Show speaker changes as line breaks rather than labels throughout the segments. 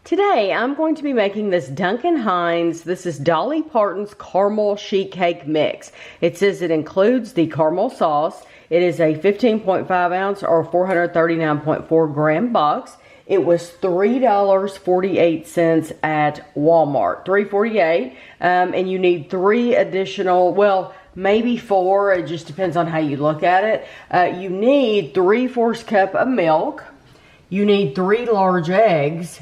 Today I'm going to be making this Duncan Hines, this is Dolly Parton's caramel sheet cake mix. It says it includes the caramel sauce. It is a 15.5 ounce or 439.4 gram box. It was $3.48 at Walmart, $3.48, and you need 3 additional, well, maybe 4, it just depends on how you look at it. You need 3/4 cup of milk, you need 3 large eggs,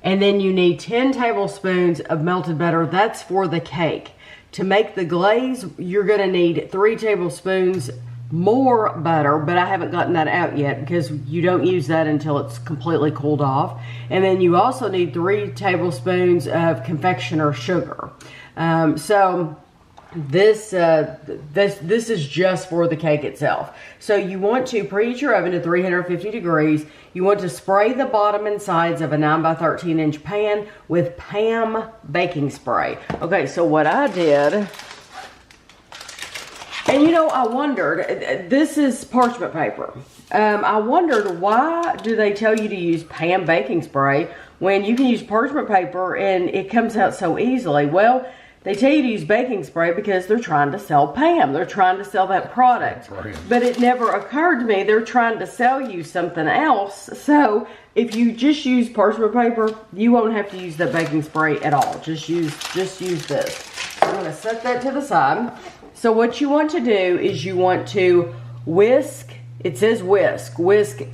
and then you need 10 tablespoons of melted butter. That's for the cake. To make the glaze, you're gonna need 3 tablespoons more butter, but I haven't gotten that out yet because you don't use that until it's completely cooled off. And then you also need 3 tablespoons of confectioner sugar. So this is just for the cake itself. So you want to preheat your oven to 350 degrees. You want to spray the bottom and sides of a 9 by 13 inch pan with Pam baking spray. Okay, so what I did, and you know, I wondered, this is parchment paper. I wondered, why do they tell you to use Pam baking spray when you can use parchment paper and it comes out so easily? Well, they tell you to use baking spray because they're trying to sell Pam. They're trying to sell that product. Right. But it never occurred to me they're trying to sell you something else. So if you just use parchment paper, you won't have to use the baking spray at all. Just use this. So I'm going to set that to the side. So what you want to do is you want to whisk, it says whisk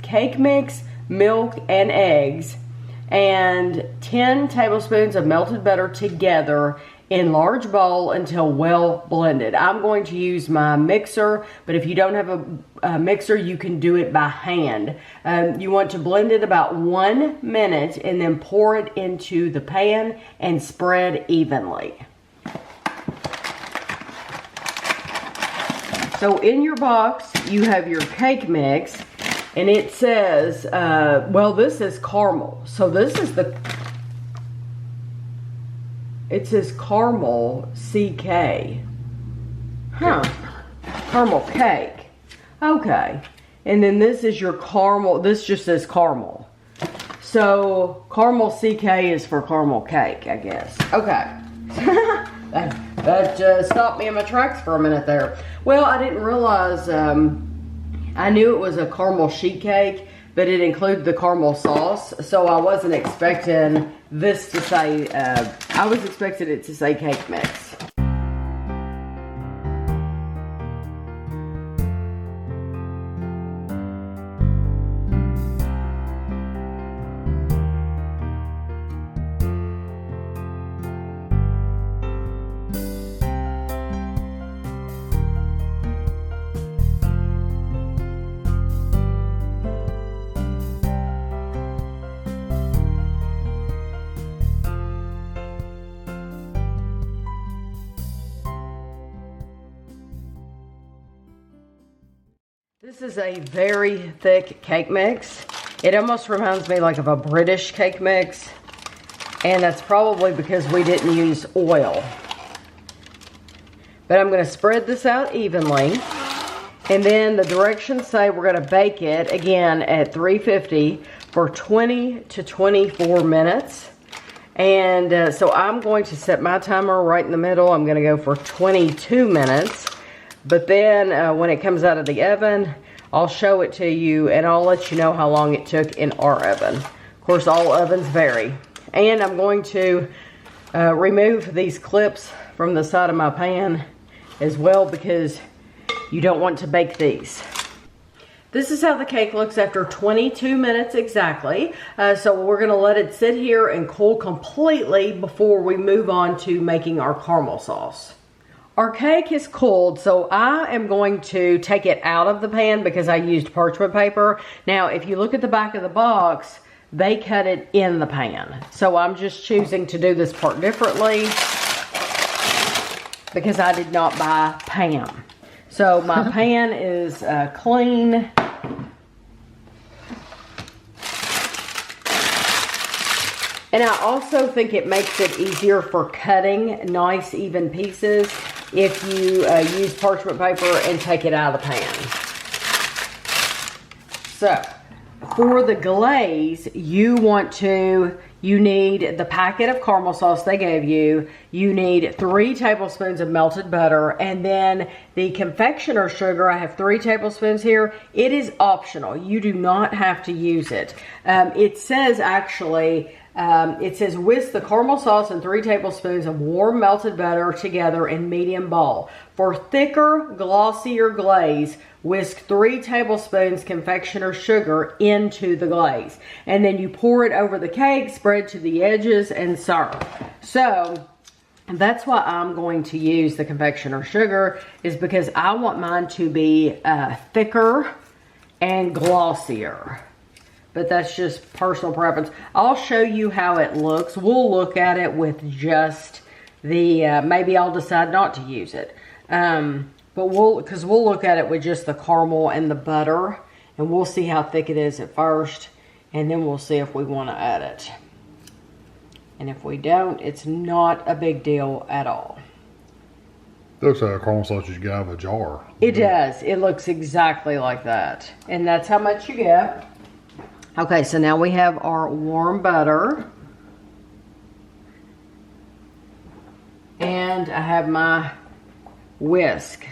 cake mix, milk, and eggs, and 10 tablespoons of melted butter together in large bowl until well blended. I'm going to use my mixer, but if you don't have a mixer, you can do it by hand. You want to blend it about 1 minute and then pour it into the pan and spread evenly. So in your box, you have your cake mix, and it says, well, this is caramel. So this is it says caramel CK. Huh. Caramel cake. Okay. And then this is your caramel, this just says caramel. So caramel CK is for caramel cake, I guess. Okay. That stopped me in my tracks for a minute there. Well, I didn't realize, I knew it was a caramel sheet cake, but it included the caramel sauce, so I wasn't expecting this to say, I was expecting it to say cake mix. This is a very thick cake mix. It almost reminds me like of a British cake mix, and that's probably because we didn't use oil. But I'm going to spread this out evenly, and then the directions say we're going to bake it again at 350 for 20 to 24 minutes. And so I'm going to set my timer right in the middle. I'm going to go for 22 minutes. But then when it comes out of the oven, I'll show it to you and I'll let you know how long it took in our oven. Of course, all ovens vary. And I'm going to remove these clips from the side of my pan as well because you don't want to bake these. This is how the cake looks after 22 minutes exactly. So we're going to let it sit here and cool completely before we move on to making our caramel sauce. Our cake is cooled, so I am going to take it out of the pan because I used parchment paper. Now, if you look at the back of the box, they cut it in the pan. So I'm just choosing to do this part differently because I did not buy Pam. So my pan is clean. And I also think it makes it easier for cutting nice even pieces if you use parchment paper and take it out of the pan. So for the glaze, you need the packet of caramel sauce they gave you. You need 3 tablespoons of melted butter, and then the confectioner sugar. I have 3 tablespoons here. It is optional. You do not have to use it. It says actually, it says whisk the caramel sauce and 3 tablespoons of warm melted butter together in medium bowl. For thicker, glossier glaze, whisk 3 tablespoons confectioner sugar into the glaze. And then you pour it over the cake, spread to the edges, and serve. So that's why I'm going to use the confectioner sugar, is because I want mine to be thicker and glossier. But that's just personal preference. I'll show you how it looks. We'll look at it with just the, maybe I'll decide not to use it. But because we'll look at it with just the caramel and the butter, and we'll see how thick it is at first, and then we'll see if we want to add it. And if we don't, it's not a big deal at all.
It looks like a caramel sauce you get out of a jar.
It does. It looks exactly like that. And that's how much you get. Okay, so now we have our warm butter. And I have my whisk.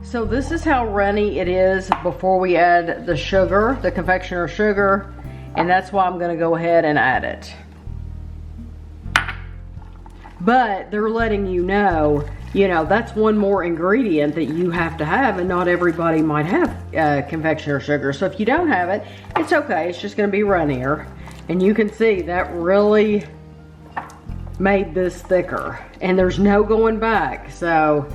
So this is how runny it is before we add the sugar, the confectioner sugar, and that's why I'm going to go ahead and add it. But they're letting you know, that's one more ingredient that you have to have, and not everybody might have confectioner sugar. So if you don't have it, it's okay. It's just going to be runnier. And you can see that really made this thicker, and there's no going back. So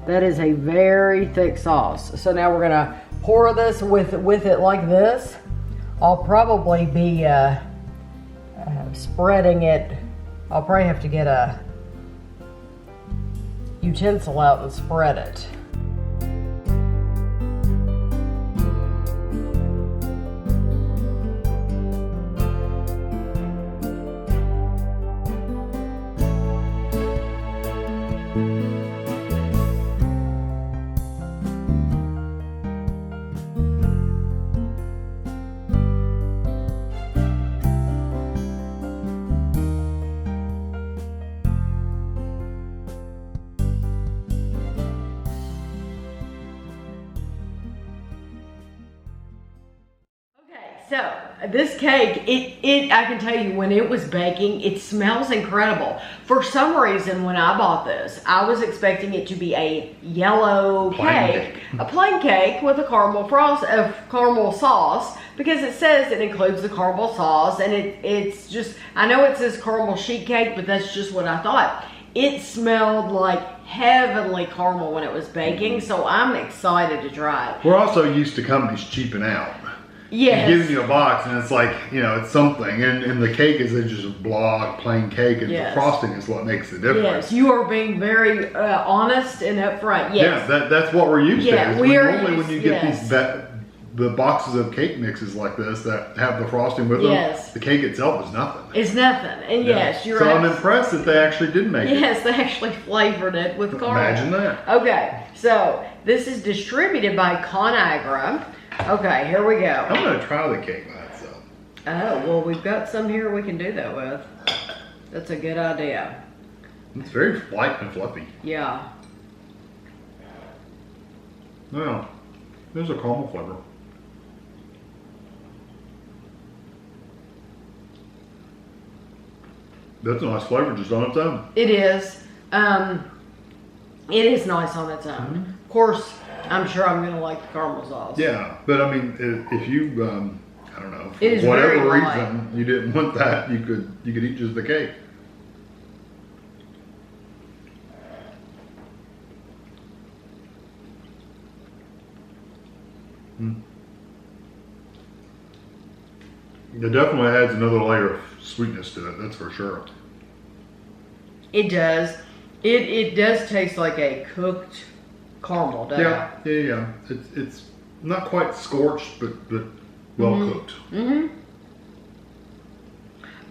that is a very thick sauce. So now we're gonna pour this with it like this. I'll probably be spreading it. I'll probably have to get a utensil out and spread it. So this cake, I can tell you, when it was baking, it smells incredible. For some reason, when I bought this, I was expecting it to be a yellow cake, a plain cake with a caramel sauce, because it says it includes the caramel sauce, and it's just, I know it says caramel sheet cake, but that's just what I thought. It smelled like heavenly caramel when it was baking, so I'm excited to try it.
We're also used to companies cheaping out.
Yes.
Giving you a box, and it's like, it's something, and the cake is just a block, plain cake, and the frosting is what makes the difference.
Yes, you are being very honest and upfront. Yes.
Yeah, that's what we're used to.
Normally
when you get these the boxes of cake mixes like this that have the frosting with them, the cake itself is nothing.
It's nothing, and yes, you're right.
So I'm impressed that they actually did make it.
Yes, they actually flavored it with caramel.
Imagine that.
Okay, so this is distributed by ConAgra. Okay, here we go.
I'm going to try the cake by itself.
Oh, well, we've got some here we can do that with. That's a good idea.
It's very light and fluffy.
Yeah.
Yeah, there's a caramel flavor. That's a nice flavor just on its own.
It is. It is nice on its own. Of course, I'm sure I'm going to like the caramel sauce.
Yeah, but I mean, if you, I don't know, for whatever reason you didn't want that, you could eat just the cake. It definitely adds another layer of sweetness to it, that's for sure.
It does. It does taste like a cooked caramel, doesn't it?
Yeah. It's not quite scorched, but well cooked. I'm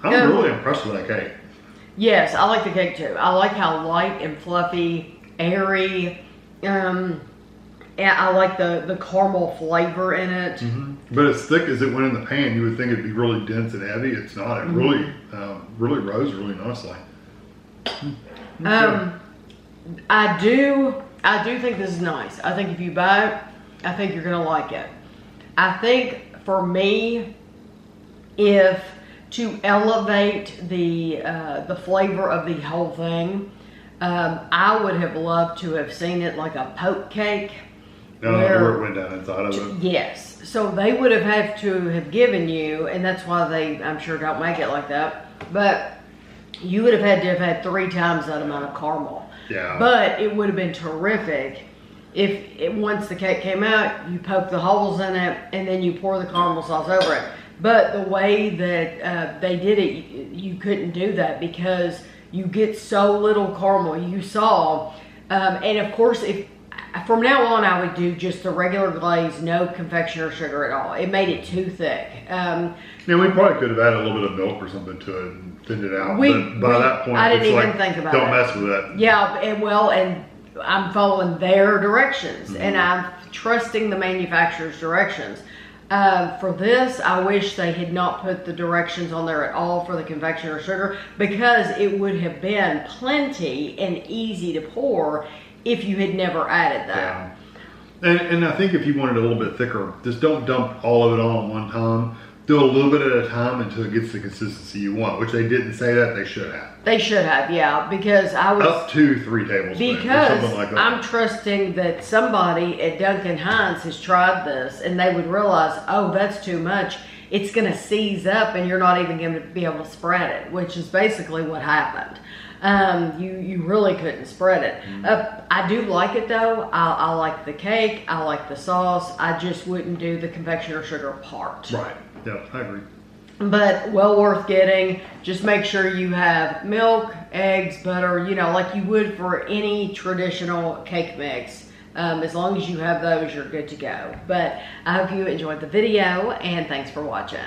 really impressed with that cake.
Yes, I like the cake too. I like how light and fluffy, airy, Yeah, I like the caramel flavor in it.
But as thick as it went in the pan, you would think it'd be really dense and heavy. It's not. It really rose really nicely.
I do think this is nice. I think if you buy it, I think you're gonna like it. I think for me, if to elevate the flavor of the whole thing, I would have loved to have seen it like a poke cake.
Where it went down inside of it.
Yes. So they would have had to have given you, and that's why they, I'm sure, don't make it like that. But you would have had to have had 3 times that amount of caramel.
Yeah.
But it would have been terrific if once the cake came out, you poke the holes in it, and then you pour the caramel sauce over it. But the way that they did it, you couldn't do that because you get so little caramel. You saw, and of course, if from now on, I would do just the regular glaze, no confectioner sugar at all. It made it too thick.
Yeah, we probably could have added a little bit of milk or something to it and thinned it out. But by that point,
I didn't even think about it.
Don't mess with it.
Yeah, and I'm following their directions, and I'm trusting the manufacturer's directions. For this, I wish they had not put the directions on there at all for the confectioner sugar, because it would have been plenty and easy to pour if you had never added that.
Yeah. And I think if you wanted a little bit thicker, just don't dump all of it on at one time. Do a little bit at a time until it gets the consistency you want, which they didn't say that. They should have.
They should have, yeah, because I was...
Up to 3 tablespoons
because
or something like that.
I'm trusting that somebody at Duncan Hines has tried this and they would realize, oh, that's too much. It's going to seize up and you're not even going to be able to spread it, which is basically what happened. You really couldn't spread it. I do like it though. I like the cake. I like the sauce. I just wouldn't do the confectioner sugar part.
Right. Yeah, I agree.
But well worth getting. Just make sure you have milk, eggs, butter, you know, like you would for any traditional cake mix. As long as you have those, you're good to go. But I hope you enjoyed the video, and thanks for watching.